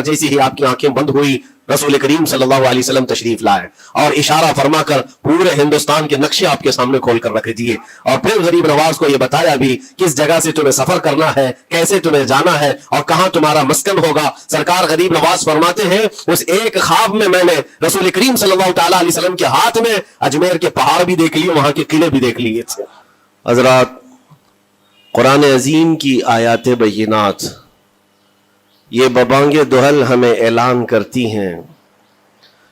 जैसे ही आपकी आंखें बंद हुई रसूल करीम सल्लल्लाहु अलैहि वसल्लम तशरीफ लाए और इशारा फरमा कर पूरे हिंदुस्तान के नक्शे आपके सामने खोल कर रख दिए और फिर गरीब नवाज को यह बताया भी किस जगह से तुम्हें सफर करना है, कैसे तुम्हें जाना है और कहां तुम्हारा मस्कन होगा। सरकार गरीब नवाज फरमाते हैं उस एक ख्वाब में मैंने रसूल करीम सल्लल्लाहु अलैहि वसल्लम के हाथ में अजमेर के पहाड़ भी देख लिए, वहां के किले भी देख लिए थे। हजरात, कुरान अजीम की आयात बय्यिनात ये बबांगे दुहल हमें ऐलान करती हैं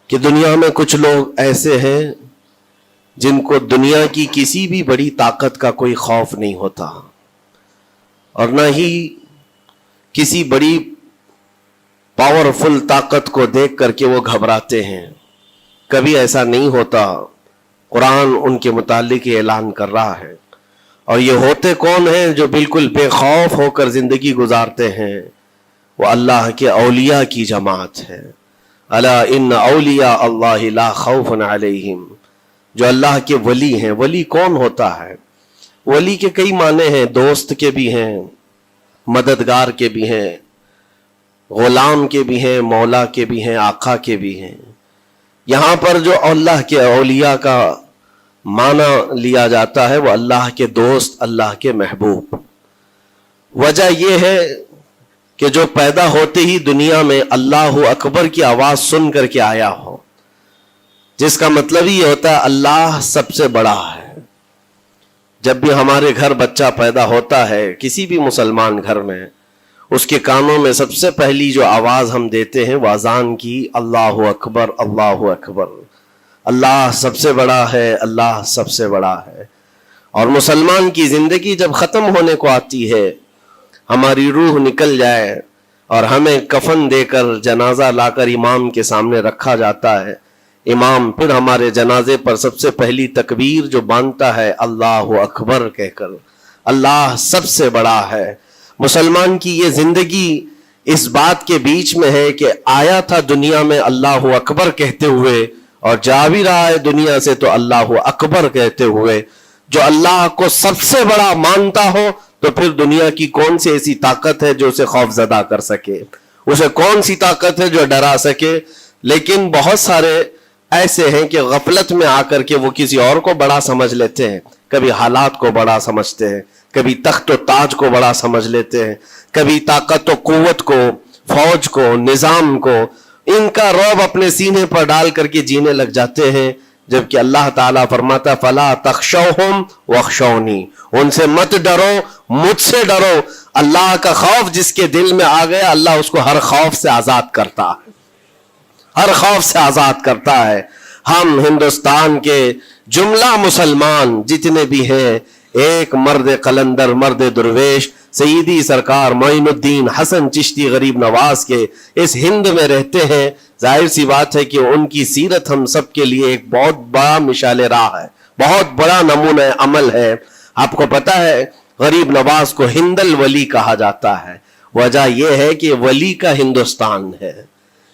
कि दुनिया में कुछ लोग ऐसे हैं जिनको दुनिया की किसी भी बड़ी ताकत का कोई खौफ नहीं होता और न ही किसी बड़ी पावरफुल ताकत को देख करके वो घबराते हैं। कभी ऐसा नहीं होता। कुरान उनके मुतालिक ऐलान कर रहा है। और ये होते कौन हैं जो बिल्कुल बेखौफ होकर जिंदगी गुजारते हैं? वो अल्लाह के औलिया की जमात है। अला इन्न औलिया अल्लाह ला खौफुन अलैहिम, जो अल्लाह के वली हैं। वली कौन होता है? वली के कई माने हैं, दोस्त के भी हैं, मददगार के भी हैं, गुलाम के भी हैं, मौला के भी हैं, आका के भी हैं। यहाँ पर जो अल्लाह के औलिया का माना लिया जाता है वो अल्लाह के दोस्त, अल्लाह के महबूब। वजह यह है कि जो पैदा होते ही दुनिया में अल्लाह अकबर की आवाज सुन करके आया हो, जिसका मतलब ही होता है अल्लाह सबसे बड़ा है। जब भी हमारे घर बच्चा पैदा होता है, किसी भी मुसलमान घर में, उसके कानों में सबसे पहली जो आवाज हम देते हैं वो अजान की, अल्लाह अकबर, अल्लाह अकबर। अल्लाह सबसे बड़ा है, अल्लाह सबसे बड़ा है। और मुसलमान की जिंदगी जब खत्म होने को आती है, हमारी रूह निकल जाए और हमें कफन देकर जनाजा लाकर इमाम के सामने रखा जाता है, इमाम फिर हमारे जनाजे पर सबसे पहली तकबीर जो बांधता है अल्लाह अकबर कहकर, अल्लाह सबसे बड़ा है। मुसलमान की ये जिंदगी इस बात के बीच में है कि आया था दुनिया में अल्लाह अकबर कहते हुए और जा भी रहा है दुनिया से तो अल्लाह अकबर कहते हुए। जो अल्लाह को सबसे बड़ा मानता हो तो फिर दुनिया की कौन सी ऐसी ताकत है जो उसे खौफजदा कर सके? उसे कौन सी ताकत है जो डरा सके? लेकिन बहुत सारे ऐसे हैं कि गफलत में आकर के वो किसी और को बड़ा समझ लेते हैं। कभी हालात को बड़ा समझते हैं, कभी तख्त और ताज को बड़ा समझ लेते हैं, कभी ताकत और कुव्वत को, फौज को, निजाम को, इनका रौब अपने सीने पर डाल करके जीने लग जाते हैं। जबकि अल्लाह ताला फरमाता फला तख्शौहुम वख्शौनी, उनसे मत डरो, मुझसे डरो। अल्लाह का खौफ जिसके दिल में आ गया, अल्लाह उसको हर खौफ से आजाद करता है, हर खौफ से आजाद करता है। हम हिंदुस्तान के जुमला मुसलमान जितने भी हैं, एक मर्द कलंदर, मर्द दुर्वेश सईदी सरकार मोइनुद्दीन हसन चिश्ती गरीब नवाज के इस हिंद में रहते हैं। जाहिर सी बात है कि उनकी सीरत हम सब के लिए एक बहुत बड़ा मिसाल राह है, बहुत बड़ा नमूना अमल है। आपको पता है गरीब नवाज को हिंदल वली कहा जाता है। वजह यह है कि वली का हिंदुस्तान है।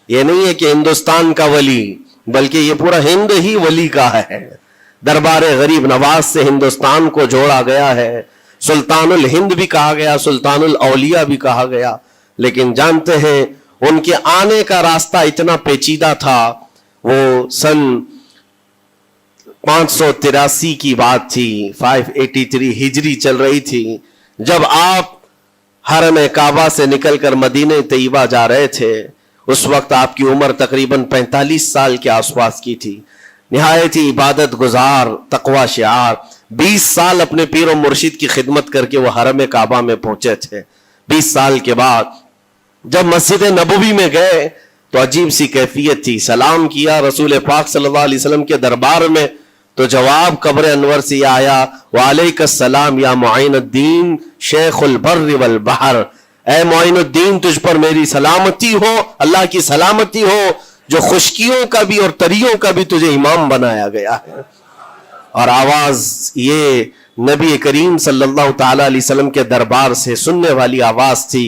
यह नहीं है कि हिंदुस्तान का वली, बल्कि ये पूरा हिंद ही वली का है। दरबार गरीब नवाज से हिंदुस्तान को जोड़ा गया है। सुल्तानुल हिंद भी कहा गया, सुल्तानुल औलिया भी कहा गया। लेकिन जानते हैं उनके आने का रास्ता इतना पेचीदा था। वो सन 583 की बात थी, 583 हिजरी चल रही थी, जब आप हरम काबा से निकलकर मदीने तैयबा जा रहे थे। उस वक्त आपकी उम्र तकरीबन 45 साल के आसपास की थी। निहायत ही इबादत गुजार, तकवा शिआर, 20 साल अपने पीर और मुर्शिद की खिदमत करके वो हरम काबा में पहुंचे थे। 20 साल के बाद जब मस्जिद नबवी में गए तो अजीब सी कैफियत थी। सलाम किया रसूल पाक सल्लल्लाहु अलैहि वसल्लम के दरबार में, तो जवाब कब्र अनवर से आया, वालेकुम या मुइनुद्दीन शेखुल बर्र वल बहर, ऐ मुइनुद्दीन तुझ पर मेरी सलामती हो, अल्लाह की सलामती हो, जो खुशकियों का भी और तरियों का भी तुझे इमाम बनाया गया है। और आवाज ये नबी करीम सल्लल्लाहु ताला अलैहि वसल्लम के दरबार से सुनने वाली आवाज थी।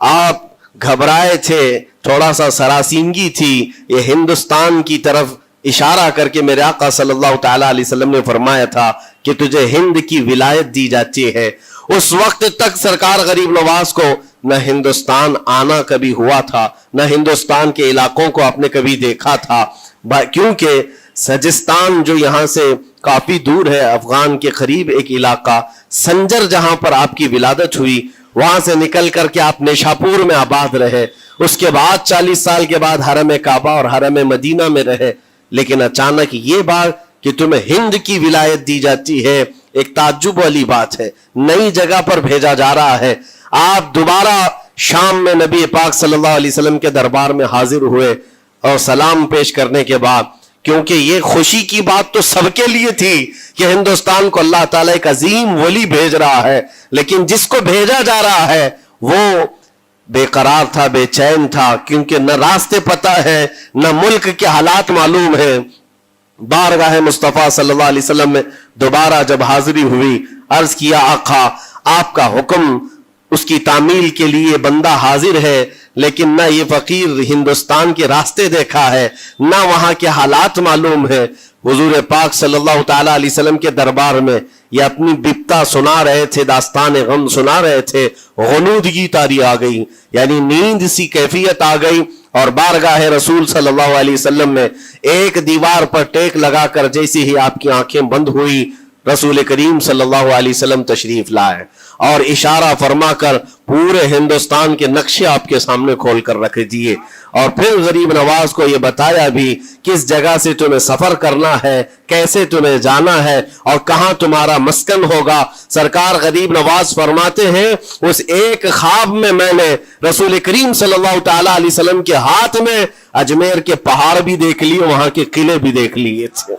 आप घबराए थे, थोड़ा सा सरासीनगी थी। ये हिंदुस्तान की तरफ इशारा करके मेरे आका सल्लल्लाहु ताला अलैहि वसल्लम ने फरमाया था कि तुझे हिंद की विलायत दी जाती है। उस वक्त तक सरकार गरीब नवाज को نہ ہندوستان آنا کبھی ہوا تھا، نہ ہندوستان کے علاقوں کو آپ نے کبھی دیکھا تھا، کیونکہ سجستان جو یہاں سے کافی دور ہے، افغان کے قریب ایک علاقہ سنجر، جہاں پر آپ کی ولادت ہوئی، وہاں سے نکل کر کے آپ نیشاپور میں آباد رہے، اس کے بعد 40 سال کے بعد حرم کعبہ اور حرم مدینہ میں رہے، لیکن اچانک یہ بات کہ تمہیں ہند کی ولایت دی جاتی ہے، ایک تعجب والی بات ہے، نئی جگہ پر بھیجا جا رہا ہے۔ آپ دوبارہ شام میں نبی پاک صلی اللہ علیہ وسلم کے دربار میں حاضر ہوئے اور سلام پیش کرنے کے بعد، کیونکہ یہ خوشی کی بات تو سب کے لیے تھی کہ ہندوستان کو اللہ تعالیٰ ایک عظیم ولی بھیج رہا ہے، لیکن جس کو بھیجا جا رہا ہے وہ بے قرار تھا، بے چین تھا، کیونکہ نہ راستے پتہ ہے، نہ ملک کے حالات معلوم ہیں۔ بارگاہ مصطفیٰ صلی اللہ علیہ وسلم میں دوبارہ جب حاضری ہوئی، عرض کیا آقا آپ کا حکم، اس کی تعمیل کے لیے بندہ حاضر ہے، لیکن نہ یہ فقیر ہندوستان کے راستے دیکھا ہے، نہ وہاں کے حالات معلوم ہے۔ حضور پاک صلی اللہ تعالیٰ علیہ وسلم کے دربار میں یہ اپنی بپتا سنا رہے تھے، داستان غم سنا رہے تھے، غنودگی طاری آ گئی، یعنی نیند سی کیفیت آ گئی، اور بارگاہ رسول صلی اللہ علیہ وسلم میں ایک دیوار پر ٹیک لگا کر جیسی ہی آپ کی آنکھیں بند ہوئی، رسول کریم صلی اللہ علیہ وسلم تشریف لائے اور اشارہ فرما کر پورے ہندوستان کے نقشے آپ کے سامنے کھول کر رکھ دیے، اور پھر غریب نواز کو یہ بتایا بھی کس جگہ سے تمہیں سفر کرنا ہے، کیسے تمہیں جانا ہے اور کہاں تمہارا مسکن ہوگا۔ سرکار غریب نواز فرماتے ہیں اس ایک خواب میں میں نے رسول کریم صلی اللہ تعالیٰ علیہ وسلم کے ہاتھ میں اجمیر کے پہاڑ بھی دیکھ لیے، وہاں کے قلعے بھی دیکھ لیے تھے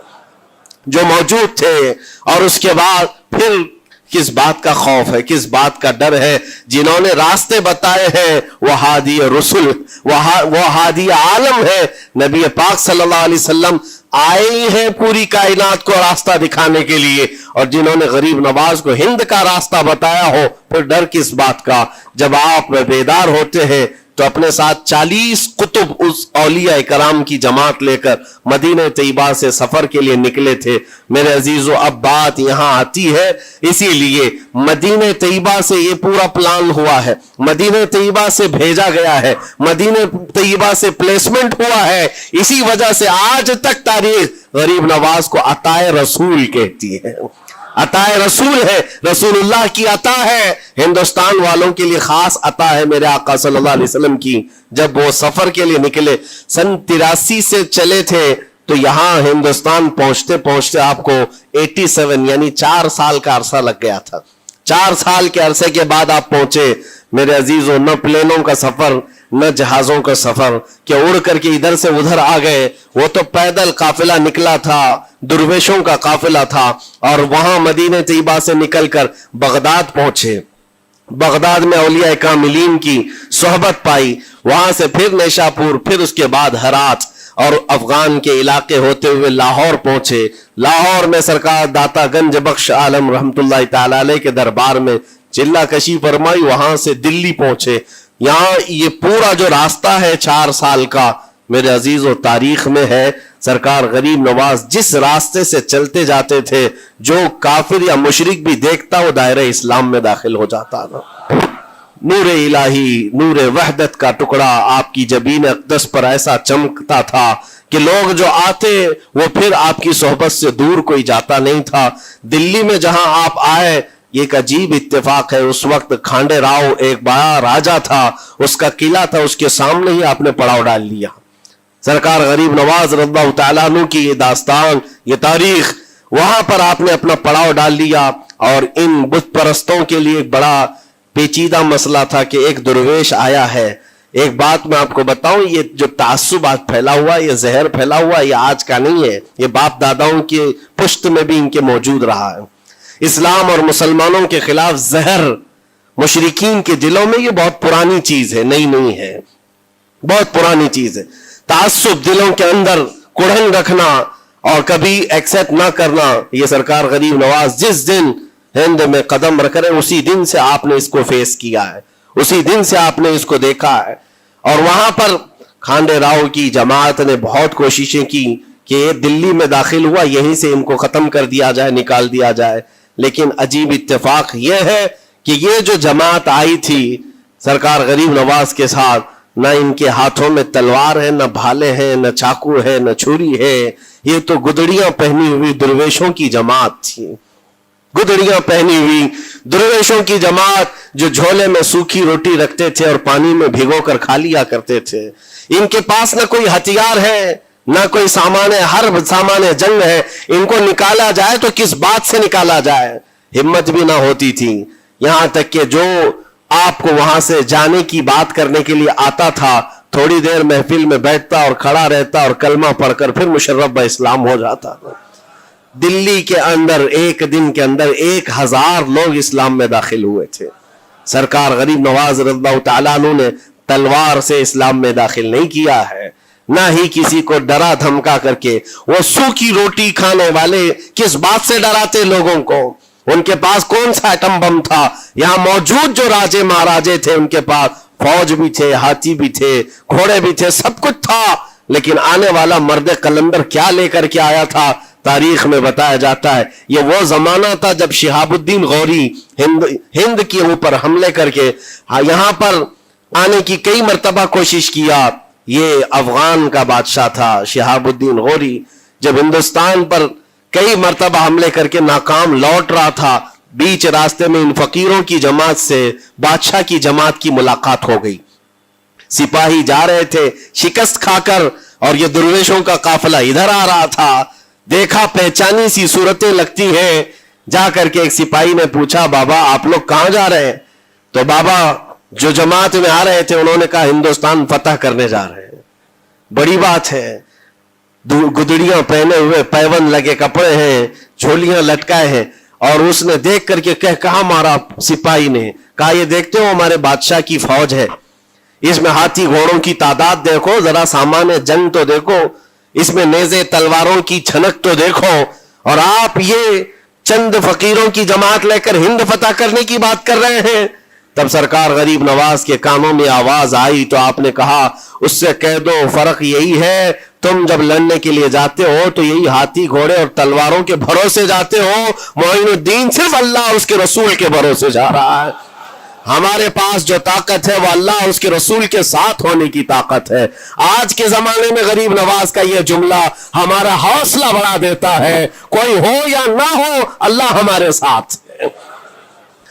جو موجود تھے، اور اس کے بعد پھر کس بات کا خوف ہے، کس بات کا ڈر ہے؟ جنہوں نے راستے بتائے ہیں وہ ہادی رسول، وہ ہادی عالم ہے، نبی پاک صلی اللہ علیہ وسلم آئے ہی ہیں پوری کائنات کو راستہ دکھانے کے لیے، اور جنہوں نے غریب نواز کو ہند کا راستہ بتایا ہو، پھر ڈر کس بات کا؟ جب آپ بیدار ہوتے ہیں تو اپنے ساتھ 40 قطب اس اولیاء کرام کی جماعت لے کر مدینہ طیبہ سے سفر کے لیے نکلے تھے۔ میرے عزیزو، اب بات یہاں آتی ہے، اسی لیے مدینہ طیبہ سے یہ پورا پلان ہوا ہے، مدینہ طیبہ سے بھیجا گیا ہے، مدینہ طیبہ سے پلیسمنٹ ہوا ہے، اسی وجہ سے آج تک تاریخ غریب نواز کو عطائے رسول کہتی ہے۔ عطائے رسول ہے، رسول اللہ کی عطا ہے، ہندوستان والوں کے لیے خاص عطا ہے میرے آقا صلی اللہ علیہ وسلم کی۔ جب وہ سفر کے لیے نکلے، سن 83 سے چلے تھے، تو یہاں ہندوستان پہنچتے پہنچتے آپ کو 87 یعنی 4 سال کا عرصہ لگ گیا تھا۔ 4 سال کے عرصے کے بعد آپ پہنچے میرے عزیزوں، نہ پلینوں کا سفر، نہ جہازوں کا سفر کہ اڑ کر کے ادھر سے ادھر آ گئے، وہ تو پیدل قافلہ نکلا تھا، درویشوں کا قافلہ تھا، اور وہاں مدینہ طیبہ سے نکل کر بغداد پہنچے، بغداد میں اولیاء کاملین کی صحبت پائی، وہاں سے پھر نیشاپور، پھر اس کے بعد ہرات، اور افغان کے علاقے ہوتے ہوئے لاہور پہنچے۔ لاہور میں سرکار داتا گنج بخش عالم رحمت اللہ تعالی علیہ کے دربار میں چلہ کشی فرمائی، وہاں سے دلی پہنچے۔ یہاں یہ پورا جو راستہ ہے 4 سال کا میرے عزیز و تاریخ میں ہے، سرکار غریب نواز جس راستے سے چلتے جاتے تھے، جو کافر یا مشرک بھی دیکھتا وہ دائرہ اسلام میں داخل ہو جاتا تھا۔ نور الہی، نور وحدت کا ٹکڑا آپ کی جبین اقدس پر ایسا چمکتا تھا کہ لوگ جو آتے وہ پھر آپ کی صحبت سے دور کوئی جاتا نہیں تھا۔ دلی میں جہاں آپ آئے، یہ ایک عجیب اتفاق ہے، اس وقت کھانڈے راؤ ایک بڑا راجہ تھا، اس کا قلعہ تھا، اس کے سامنے ہی آپ نے پڑاؤ ڈال لیا۔ سرکار غریب نواز رضی اللہ تعالیٰ عنہ کی یہ داستان، یہ تاریخ، وہاں پر آپ نے اپنا پڑاؤ ڈال لیا، اور ان بت پرستوں کے لیے ایک بڑا پیچیدہ مسئلہ تھا کہ ایک درویش آیا ہے۔ ایک بات میں آپ کو بتاؤں، یہ جو تعصب آج پھیلا ہوا، یہ زہر پھیلا ہوا، یہ آج کا نہیں ہے، یہ باپ داداؤں کے پشت میں بھی ان کے موجود رہا ہے۔ اسلام اور مسلمانوں کے خلاف زہر مشرکین کے دلوں میں یہ بہت پرانی چیز ہے، نئی نہیں ہے، بہت پرانی چیز ہے۔ تعصب دلوں کے اندر کڑھن رکھنا اور کبھی ایکسپٹ نہ کرنا، یہ سرکار غریب نواز جس دن ہند میں قدم رکھ رہے اسی دن سے آپ نے اس کو فیس کیا ہے، اسی دن سے آپ نے اس کو دیکھا ہے۔ اور وہاں پر کھانڈے راؤ کی جماعت نے بہت کوششیں کی کہ یہ دلی میں داخل ہوا، یہیں سے ان کو ختم کر دیا جائے، نکال دیا جائے، لیکن عجیب اتفاق یہ ہے کہ یہ جو جماعت آئی تھی सरकार गरीब नवाज के साथ न इनके हाथों में तलवार है, न भाले हैं, न चाकू है, न छुरी है, ये तो गुदड़ियां पहनी हुई दुर्वेशों की जमात थी। गुदड़ियां पहनी हुई दुर्वेशों की जमात जो झोले में सूखी रोटी रखते थे और पानी में भिगोकर खा लिया करते थे। इनके पास न कोई हथियार है, ना कोई सामान है, हर सामान जंग है। इनको निकाला जाए तो किस बात से निकाला जाए, हिम्मत भी ना होती थी। यहां तक कि जो आपको वहां से जाने की बात करने के लिए आता था, थोड़ी देर महफिल में बैठता और खड़ा रहता और कलमा पढ़कर फिर मुशर्रफ ब इस्लाम हो जाता। दिल्ली के अंदर एक दिन के अंदर 1000 लोग इस्लाम में दाखिल हुए थे। सरकार गरीब नवाज रज़ियल्लाहु तआला अन्हु ने तलवार से इस्लाम में दाखिल नहीं किया है, ना ही किसी को डरा धमका करके। वो सूखी रोटी खाने वाले किस बात से डराते लोगों को? उनके पास कौन सा एटम बम था? यहां मौजूद जो राजे महाराजे थे उनके पास फौज भी थे, हाथी भी थे, घोड़े भी थे, सब कुछ था। लेकिन आने वाला मर्द कलंदर क्या लेकर के आया था, तारीख में बताया जाता है ये वो जमाना था जब शिहाबुद्दीन गौरी हिंद के ऊपर हमले करके यहां पर आने की कई मर्तबा कोशिश किया। ये अफगान का बादशाह था शिहाबुद्दीन गौरी, जब हिंदुस्तान पर कई मर्तबा हमले करके नाकाम लौट रहा था, बीच रास्ते में इन फकीरों की जमात से बादशाह की जमात की मुलाकात हो गई। सिपाही जा रहे थे शिकस्त खाकर और ये दुर्वेशों का काफिला इधर आ रहा था। देखा पहचानी सी सूरतें लगती हैं। जाकर के एक सिपाही ने पूछा, बाबा आप लोग कहां जा रहे हैं? तो बाबा जो जमात में आ रहे थे उन्होंने कहा हिंदुस्तान फतह करने जा रहे हैं। बड़ी बात है, गुदड़ियां पहने हुए, पैबंद लगे कपड़े हैं, झोलियां लटकाए हैं। और उसने देख करके कहा मारा सिपाही ने, कहा ये देखते हो हमारे बादशाह की फौज है, इसमें हाथी घोड़ों की तादाद देखो, जरा सामान जंग तो देखो, इसमें नेज़े तलवारों की छनक तो देखो, और आप ये चंद फकीरों की जमात लेकर हिंद फतह करने की बात कर रहे हैं। तब सरकार गरीब नवाज के कानों में आवाज आई तो आपने कहा उससे कह दो फर्क यही है, तुम जब लड़ने के लिए जाते हो तो यही हाथी घोड़े और तलवारों के भरोसे जाते हो, मोइनुद्दीन सिर्फ अल्लाह उसके रसूल के भरोसे जा रहा है। हमारे पास जो ताकत है वो अल्लाह उसके रसूल के साथ होने की ताकत है। आज के जमाने में गरीब नवाज का यह जुमला हमारा हौसला बढ़ा देता है, कोई हो या ना हो अल्लाह हमारे साथ है,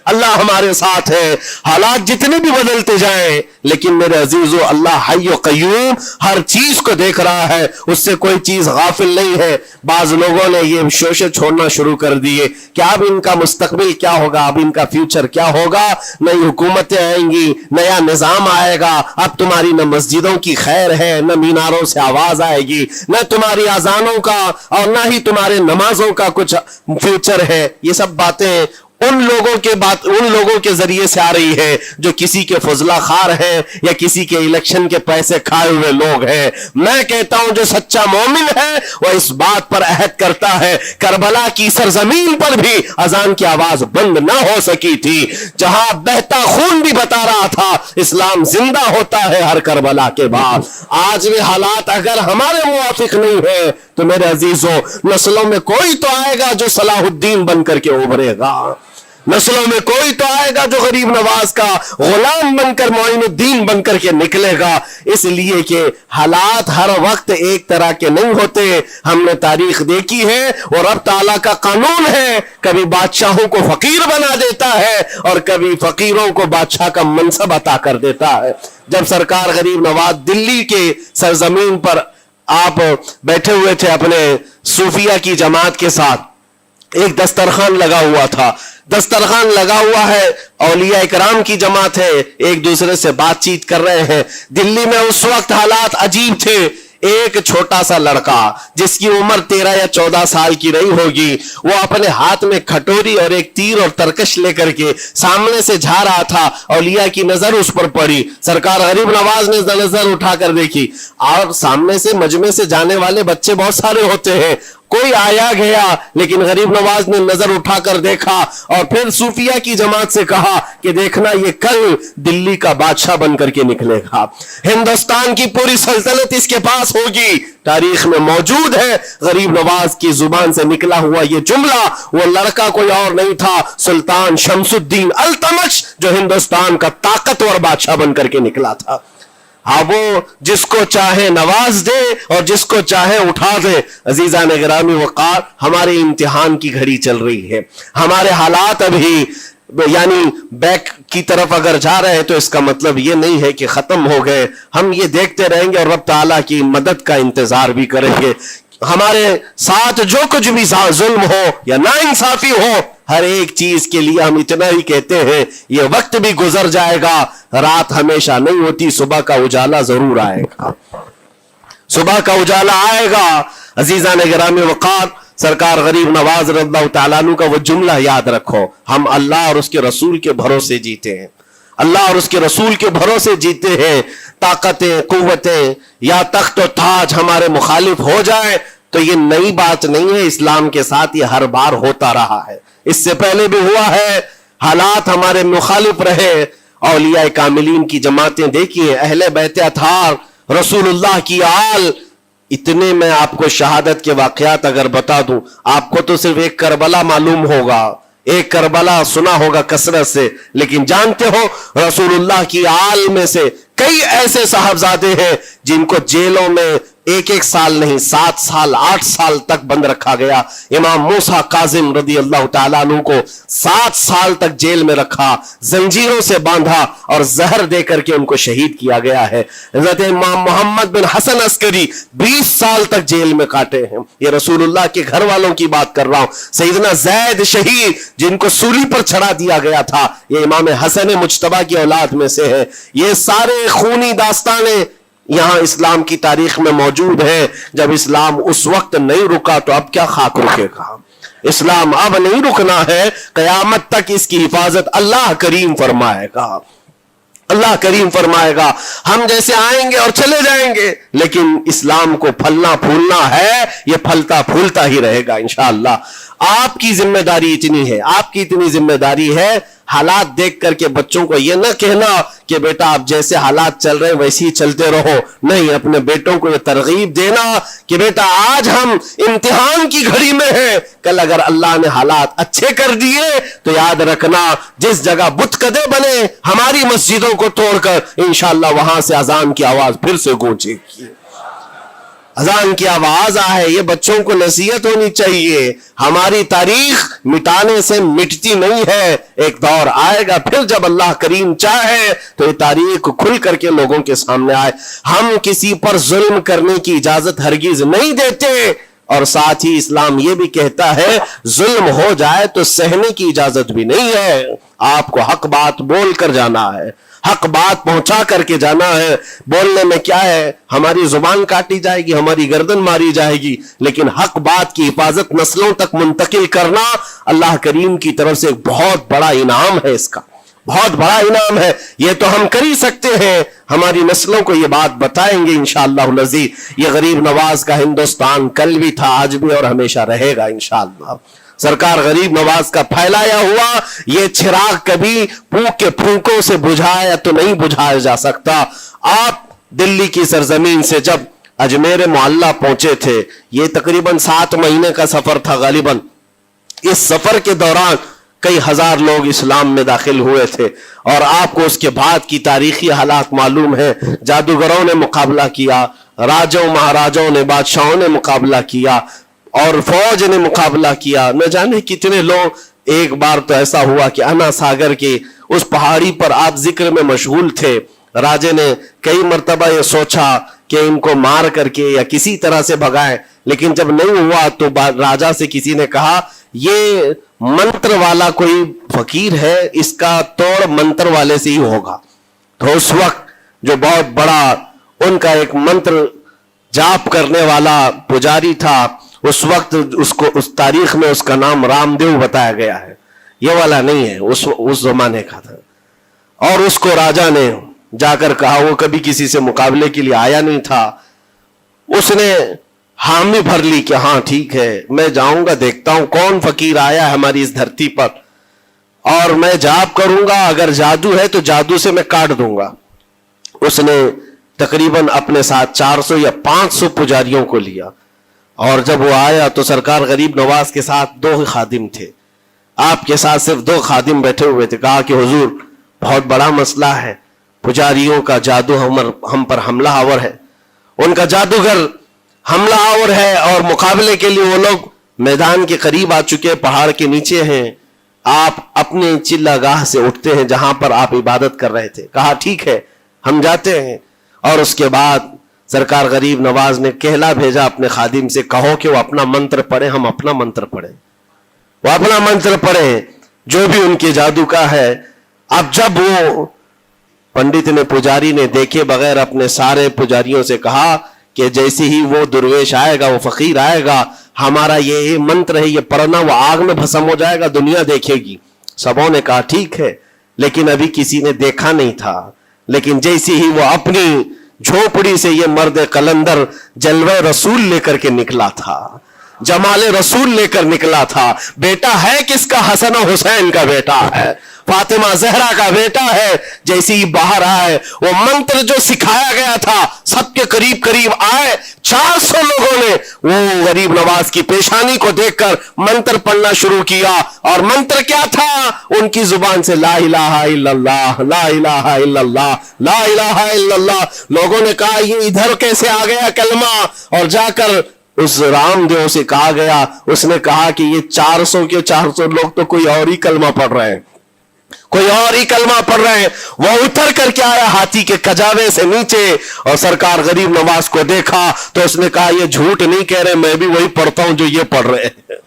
अल्लाह हमारे साथ है। हालात जितने भी बदलते जाएं, लेकिन मेरे अजीजों अल्लाह हय्य क़य्यूम हर चीज को देख रहा है, उससे कोई चीज गाफिल नहीं है। बाज लोगों ने ये शोशे छोड़ना शुरू कर दिए कि अब इनका मुस्तकबिल क्या होगा, अब इनका फ्यूचर क्या होगा, नई हुकूमतें आएंगी, नया निजाम आएगा, अब तुम्हारी न मस्जिदों की खैर है, न मीनारों से आवाज आएगी, न तुम्हारी अजानों का और न ही तुम्हारे नमाजों का कुछ फ्यूचर है। ये सब बातें उन लोगों के जरिए से आ रही है जो किसी के फजला खार हैं या किसी के इलेक्शन के पैसे खाए हुए लोग हैं। मैं कहता हूं जो सच्चा मोमिन है वह इस बात पर अहद करता है, करबला की सरजमीन पर भी अजान की आवाज बंद ना हो सकी थी, जहां बहता खून भी बता रहा था इस्लाम जिंदा होता है हर करबला के बाद। आज भी हालात अगर हमारे मुवाफिक नहीं है तो मेरे अजीजों नस्लों में कोई तो आएगा जो सलाहुद्दीन बनकर के उभरेगा, नस्लों में कोई तो आएगा जो गरीब नवाज का गुलाम बनकर मोइनुद्दीन बनकर के निकलेगा। इसलिए कि हालात हर वक्त एक तरह के नहीं होते। हमने तारीख देखी है और रब ताला का कानून है, कभी बादशाहों को फकीर बना देता है और कभी फकीरों को बादशाह का मनसब अता कर देता है। जब सरकार गरीब नवाज दिल्ली के सरजमीन पर आप बैठे हुए थे अपने सूफिया की जमात के साथ, एक दस्तरखान लगा हुआ था, दस्तरखान लगा हुआ है, औलिया इकराम की जमात है, एक दूसरे से बातचीत कर रहे हैं। दिल्ली में उस वक्त हालात अजीब थे। एक छोटा सा लड़का जिसकी उम्र 13 या 14 साल की रही होगी, वो अपने हाथ में खटोरी और एक तीर और तरकश लेकर के सामने से जा रहा था। औलिया की नजर उस पर पड़ी, सरकार गरीब नवाज ने नजर उठाकर देखी और सामने से मजमे से जाने वाले बच्चे बहुत सारे होते हैं, کوئی آیا گیا, لیکن غریب نواز نے نظر اٹھا کر دیکھا اور پھر صوفیہ کی جماعت سے کہا کہ دیکھنا یہ کل دلی کا بادشاہ بن کر کے نکلے گا, ہندوستان کی پوری سلطنت اس کے پاس ہوگی. تاریخ میں موجود ہے غریب نواز کی زبان سے نکلا ہوا یہ جملہ. وہ لڑکا کوئی اور نہیں تھا, سلطان شمس الدین التمش, جو ہندوستان کا طاقتور بادشاہ بن کر کے نکلا تھا. ہاں, وہ جس کو چاہے نواز دے اور جس کو چاہے اٹھا دے. عزیزان گرامی وقار, ہمارے امتحان کی گھڑی چل رہی ہے, ہمارے حالات ابھی یعنی بیک کی طرف اگر جا رہے ہیں تو اس کا مطلب یہ نہیں ہے کہ ختم ہو گئے. ہم یہ دیکھتے رہیں گے اور رب تعالیٰ کی مدد کا انتظار بھی کریں گے. ہمارے ساتھ جو کچھ بھی ظلم ہو یا ناانصافی ہو, ہر ایک چیز کے لیے ہم اتنا ہی کہتے ہیں یہ وقت بھی گزر جائے گا, رات ہمیشہ نہیں ہوتی, صبح کا اجالا ضرور آئے گا, صبح کا اجالا آئے گا. عزیزان گرامی وقار, سرکار غریب نواز رضی اللہ تعالیٰ عنہ کا وہ جملہ یاد رکھو, ہم اللہ اور اس کے رسول کے بھروسے جیتے ہیں, اللہ اور اس کے رسول کے بھروسے جیتے ہیں. طاقتیں, قوتیں یا تخت و تاج ہمارے مخالف ہو جائے تو یہ نئی بات نہیں ہے, اسلام کے ساتھ یہ ہر بار ہوتا رہا ہے, اس سے پہلے بھی ہوا ہے. حالات ہمارے مخالف رہے, اولیاء کاملین کی جماعتیں دیکھیے, اہل بیت اطہار, رسول اللہ کی آل. اتنے میں آپ کو شہادت کے واقعات اگر بتا دوں, آپ کو تو صرف ایک کربلا معلوم ہوگا, ایک کربلا سنا ہوگا کثرت سے, لیکن جانتے ہو رسول اللہ کی آل میں سے کئی ایسے صاحبزادے ہیں جن کو جیلوں میں ایک ایک سال نہیں 7 سال 8 سال تک بند رکھا گیا. امام موسیٰ کاظم رضی اللہ تعالیٰ عنہ کو 7 سال تک جیل میں رکھا, زنجیروں سے باندھا اور زہر دے کر کے ان کو شہید کیا گیا ہے. حضرت امام محمد بن حسن عسکری 20 سال تک جیل میں کاٹے ہیں. یہ رسول اللہ کے گھر والوں کی بات کر رہا ہوں. سیدنا زید شہید جن کو سولی پر چڑھا دیا گیا تھا, یہ امام حسن مجتبی کی اولاد میں سے ہے. یہ سارے خونی داستانیں یہاں اسلام کی تاریخ میں موجود ہے. جب اسلام اس وقت نہیں رکا تو اب کیا خاک رکے گا؟ اسلام اب نہیں رکنا ہے, قیامت تک اس کی حفاظت اللہ کریم فرمائے گا, اللہ کریم فرمائے گا. ہم جیسے آئیں گے اور چلے جائیں گے, لیکن اسلام کو پھلنا پھولنا ہے, یہ پھلتا پھولتا ہی رہے گا انشاءاللہ. آپ کی ذمہ داری اتنی ہے, آپ کی اتنی ذمہ داری ہے, حالات دیکھ کر کے بچوں کو یہ نہ کہنا کہ بیٹا آپ جیسے حالات چل رہے ہیں ویسے ہی چلتے رہو. نہیں, اپنے بیٹوں کو یہ ترغیب دینا کہ بیٹا آج ہم امتحان کی گھڑی میں ہیں, کل اگر اللہ نے حالات اچھے کر دیے تو یاد رکھنا جس جگہ بت کدے بنے ہماری مسجدوں کو توڑ کر انشاءاللہ وہاں سے اذان کی آواز پھر سے گونجے گی. اذان کی آواز آئے, یہ بچوں کو نصیحت ہونی چاہیے. ہماری تاریخ مٹانے سے مٹتی نہیں ہے, ایک دور آئے گا پھر جب اللہ کریم چاہے تو یہ تاریخ کھل کر کے لوگوں کے سامنے آئے. ہم کسی پر ظلم کرنے کی اجازت ہرگز نہیں دیتے, اور ساتھ ہی اسلام یہ بھی کہتا ہے ظلم ہو جائے تو سہنے کی اجازت بھی نہیں ہے. آپ کو حق بات بول کر جانا ہے, حق بات پہنچا کر کے جانا ہے. بولنے میں کیا ہے, ہماری زبان کاٹی جائے گی, ہماری گردن ماری جائے گی, لیکن حق بات کی حفاظت نسلوں تک منتقل کرنا اللہ کریم کی طرف سے ایک بہت بڑا انعام ہے, اس کا بہت بڑا انعام ہے. یہ تو ہم کر ہی سکتے ہیں, ہماری نسلوں کو یہ بات بتائیں گے انشاءاللہ العزیز. یہ غریب نواز کا ہندوستان کل بھی تھا, آج بھی اور ہمیشہ رہے گا انشاءاللہ. سرکار غریب نواز کا پھیلایا ہوا یہ چراغ کبھی پھونک کے پھونکوں سے بجھایا تو نہیں بجھایا جا سکتا. آپ دلی کی سرزمین سے جب اجمیر معلیٰ پہنچے تھے, یہ تقریباً 7 مہینے کا سفر تھا غالباً. اس سفر کے دوران کئی ہزار لوگ اسلام میں داخل ہوئے تھے, اور آپ کو اس کے بعد کی تاریخی حالات معلوم ہے. جادوگروں نے مقابلہ کیا, راجوں مہاراجوں نے, بادشاہوں نے مقابلہ کیا, اور فوج نے مقابلہ کیا, نہ جانے کتنے لوگ. ایک بار تو ایسا ہوا کہ انا ساگر کی اس پہاڑی پر آپ ذکر میں مشغول تھے, راجے نے کئی مرتبہ یہ سوچا کہ ان کو مار کر کے یا کسی طرح سے بھگائیں, لیکن جب نہیں ہوا تو راجہ سے کسی نے کہا یہ منتر والا کوئی فقیر ہے, اس کا توڑ منتر والے سے ہی ہوگا. تو اس وقت جو بہت بڑا ان کا ایک منتر جاپ کرنے والا پجاری تھا, اس وقت اس تاریخ میں اس کا نام رام دیو بتایا گیا ہے, یہ والا نہیں ہے, اس زمانے کا تھا. اور اس کو راجہ نے جا کر کہا, وہ کبھی کسی سے مقابلے کے لیے آیا نہیں تھا, اس نے हामी भर ली कि हाँ ठीक है, मैं जाऊंगा, देखता हूं कौन फकीर आया है हमारी इस धरती पर, और मैं जाप करूंगा, अगर जादू है तो जादू से मैं काट दूंगा। उसने तकरीबन अपने साथ 400 या 500 पुजारियों को लिया, और जब वो आया तो सरकार गरीब नवाज के साथ 2 खादिम थे, आपके साथ सिर्फ 2 खादिम बैठे हुए थे। कहा कि हुजूर बहुत बड़ा मसला है, पुजारियों का जादू हम पर हमला आवर है, उनका जादूगर हमला आवर है, और मुकाबले के लिए वो लोग मैदान के करीब आ चुके, पहाड़ के नीचे हैं, आप अपने चिल्लागाह से उठते हैं जहां पर आप इबादत कर रहे थे। कहा ठीक है, हम जाते हैं। और उसके बाद सरकार गरीब नवाज ने कहला भेजा अपने खादिम से, कहो कि वो अपना मंत्र पढ़े, हम अपना मंत्र पढ़े, वो अपना मंत्र पढ़े जो भी उनके जादू का है। अब जब वो पंडित ने, पुजारी ने देखे बगैर अपने सारे पुजारियों से कहा कि जैसे ही वो दुर्वेश आएगा, वो फकीर आएगा, हमारा ये मंत्र है, ये पढ़ना, वो आग में भस्म हो जाएगा, दुनिया देखेगी। सबों ने कहा ठीक है, लेकिन अभी किसी ने देखा नहीं था। लेकिन जैसे ही वो अपनी झोपड़ी से ये मर्द कलंदर जलवे रसूल लेकर के निकला था, जमाले रसूल लेकर निकला था, बेटा है किसका? हसन और हुसैन का बेटा है, फातिमा जहरा का बेटा है। जैसे ही बाहर आए, वो मंत्र जो सिखाया गया था सबके करीब करीब आए। 400 लोगों ने वो गरीब नवाज की पेशानी को देखकर मंत्र पढ़ना शुरू किया। और मंत्र क्या था? उनकी जुबान से ला इलाहा इल्लल्लाह, ला इलाहा इल्लल्लाह, ला इलाहा इल्लल्लाह। लोगों ने कहा ये इधर कैसे आ गया कलमा? और जाकर उस रामदेव से कहा गया, उसने कहा कि ये 400 के 400 लोग तो कोई और ही कलमा पढ़ रहे हैं, कोई और ही कलमा पढ़ रहे हैं। वो उतर करके आया हाथी के कजावे से नीचे, और सरकार गरीब नवाज को देखा तो उसने कहा ये झूठ नहीं कह रहे, मैं भी वही पढ़ता हूं जो ये पढ़ रहे हैं।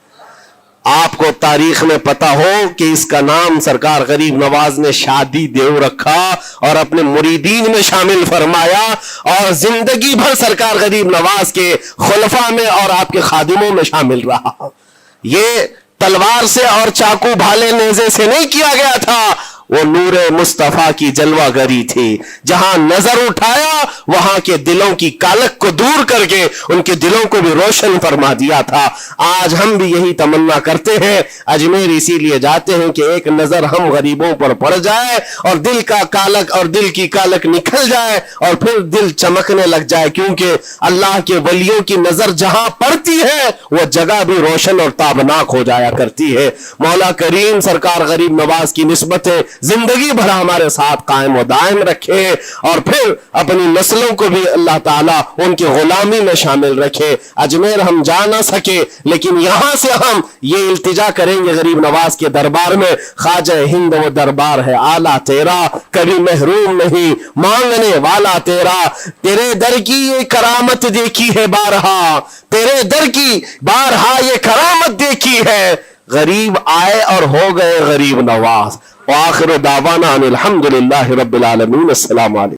आपको तारीख में पता हो कि इसका नाम सरकार गरीब नवाज ने शादी देव रखा और अपने मुरीदीन में शामिल फरमाया, और जिंदगी भर सरकार गरीब नवाज के खुलफा में और आपके खादिमों में शामिल रहा। ये तलवार से और चाकू भाले नेज़े से नहीं किया गया था, वो नूरे मुस्तफा की जलवागरी थी। जहां नजर उठाया वहां के दिलों की कालक को दूर करके उनके दिलों को भी रोशन फरमा दिया था। आज हम भी यही तमन्ना करते हैं, अजमेर इसीलिए जाते हैं कि एक नजर हम गरीबों पर पड़ जाए और दिल का कालक और दिल की कालक निकल जाए और फिर दिल चमकने लग जाए, क्योंकि अल्लाह के वलियों की नजर जहां पड़ती है वह जगह भी रोशन और ताबनाक हो जाया करती है। मौला करीम सरकार गरीब नवाज की निस्बतें जिंदगी भर हमारे साथ कायम और दायम रखे, और फिर अपनी नस्लों को भी अल्लाह ताला उनकी गुलामी में शामिल रखे। अजमेर हम जा ना सके, लेकिन यहां से हम ये इल्तिजा करेंगे गरीब नवाज के दरबार में, ख्वाजा हिंद वो दरबार है आला तेरा, कभी महरूम नहीं मांगने वाला तेरा। तेरे दर की ये करामत देखी है बारहा, तेरे दर की बारहा ये करामत देखी है, गरीब आए और हो गए गरीब नवाज। आखिर दावाना अनिल हम्दुलिल्लाहि रब्बिल आलमीन। अस्सलामु अलैकुम।